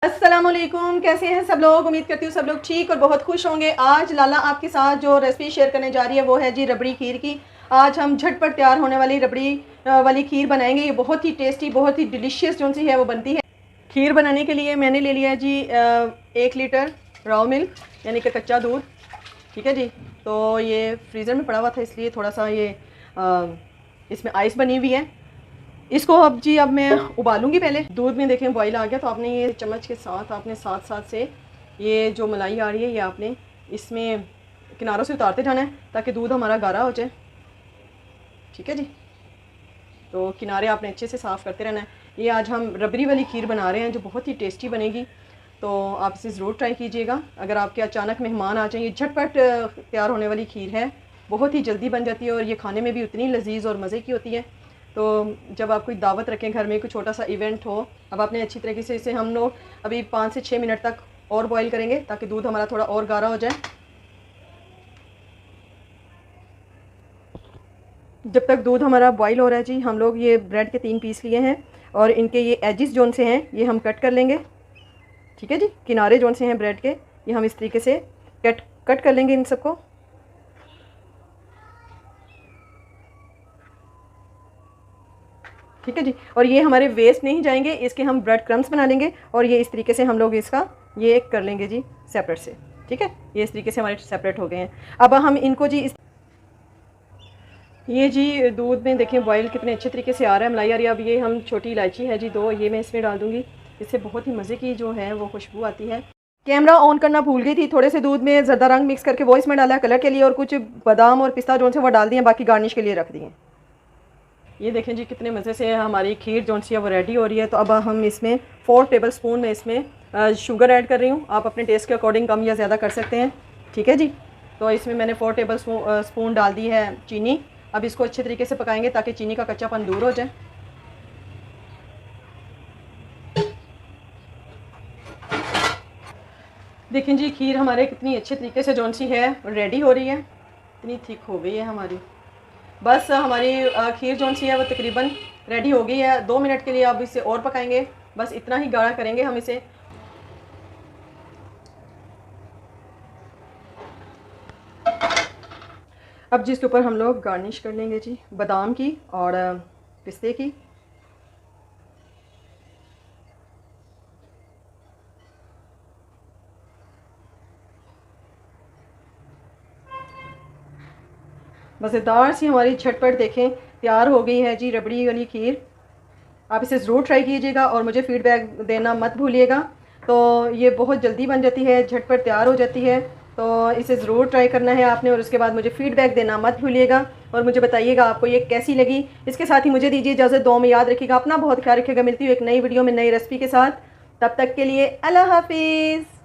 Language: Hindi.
अस्सलामुअलैकुम, कैसे हैं सब लोग। उम्मीद करती हूँ सब लोग ठीक और बहुत खुश होंगे। आज लाला आपके साथ जो रेसिपी शेयर करने जा रही है वो है जी रबड़ी खीर की। आज हम झटपट तैयार होने वाली रबड़ी वाली खीर बनाएंगे। ये बहुत ही टेस्टी, बहुत ही डिलीशियस जो सी है वो बनती है। खीर बनाने के लिए मैंने ले लिया है जी 1 लीटर रॉ मिल्क, यानी कि कच्चा दूध। ठीक है जी। तो ये फ्रीज़र में पड़ा हुआ था इसलिए थोड़ा सा ये इसमें आइस बनी हुई है। इसको अब मैं उबालूंगी। पहले दूध में देखें बॉईल आ गया, तो आपने ये चम्मच के साथ आपने साथ साथ से ये जो मलाई आ रही है ये आपने इसमें किनारों से उतारते जाना है ताकि दूध हमारा गाढ़ा हो जाए। ठीक है जी। तो किनारे आपने अच्छे से साफ़ करते रहना है। ये आज हम रबड़ी वाली खीर बना रहे हैं जो बहुत ही टेस्टी बनेगी, तो आप इसे ज़रूर ट्राई कीजिएगा। अगर आपके अचानक मेहमान आ जाए, ये झटपट तैयार होने वाली खीर है, बहुत ही जल्दी बन जाती है और ये खाने में भी उतनी लजीज़ और मज़े की होती है। तो जब आप कोई दावत रखें घर में, कोई छोटा सा इवेंट हो, अब आपने अच्छी तरीके से इसे हम लोग अभी 5 से 6 मिनट तक और बॉईल करेंगे ताकि दूध हमारा थोड़ा और गाढ़ा हो जाए। जब तक दूध हमारा बॉईल हो रहा है जी, हम लोग ये ब्रेड के 3 पीस लिए हैं और इनके ये एजिस जोन से हैं ये हम कट कर लेंगे। ठीक है जी। किनारे जोन से हैं ब्रेड के, ये हम इस तरीके से कट कर लेंगे इन सबको। ठीक है जी। और ये हमारे वेस्ट नहीं जाएंगे, इसके हम ब्रेड क्रम्स बना लेंगे और ये इस तरीके से हम लोग इसका ये कर लेंगे जी सेपरेट से। ठीक है, ये इस तरीके से हमारे सेपरेट हो गए हैं। अब हम इनको जी ये जी दूध में देखें बॉईल कितने अच्छे तरीके से आ रहा है, मलाई आ रही है। अब ये हम छोटी इलायची है जी 2, ये मैं इसमें डाल दूँगी। इससे बहुत ही मज़े की जो है वो खुशबू आती है। कैमरा ऑन करना भूल गई थी, थोड़े से दूध में ज़रदा रंग मिक्स करके वो इसमें डाला कलर के लिए, और कुछ बादाम और पिस्ता जो से वो डाल दिए, बाकी गार्निश के लिए रख दिए। ये देखें जी कितने मज़े से हमारी खीर जो सी है वो रेडी हो रही है। तो अब हम इसमें 4 टेबल स्पून में इसमें शुगर ऐड कर रही हूँ। आप अपने टेस्ट के अकॉर्डिंग कम या ज़्यादा कर सकते हैं। ठीक है जी। तो इसमें मैंने 4 टेबल स्पून डाल दी है चीनी। अब इसको अच्छे तरीके से पकाएंगे ताकि चीनी का कच्चापन दूर हो जाए। देखें जी खीर हमारे कितनी अच्छे तरीके से जो सी है रेडी हो रही है, इतनी थिक हो गई है हमारी। बस हमारी खीर जो सी है वो तकरीबन रेडी हो गई है। 2 मिनट के लिए अब इसे और पकाएंगे, बस इतना ही गाढ़ा करेंगे हम इसे। अब जिसके ऊपर हम लोग गार्निश कर लेंगे जी बादाम की और पिस्ते की। मज़ेदार सी हमारी झटपट देखें तैयार हो गई है जी रबड़ी वाली खीर। आप इसे ज़रूर ट्राई कीजिएगा और मुझे फ़ीडबैक देना मत भूलिएगा। तो ये बहुत जल्दी बन जाती है, झटपट तैयार हो जाती है। तो इसे ज़रूर ट्राई करना है आपने और उसके बाद मुझे फ़ीडबैक देना मत भूलिएगा और मुझे बताइएगा आपको ये कैसी लगी। इसके साथ ही मुझे दीजिए इजाज़त। दुआ में याद रखिएगा, अपना बहुत ख्याल रखिएगा। मिलती हूँ एक नई वीडियो में नई रेसिपी के साथ। तब तक के लिए अल्लाह हाफिज़।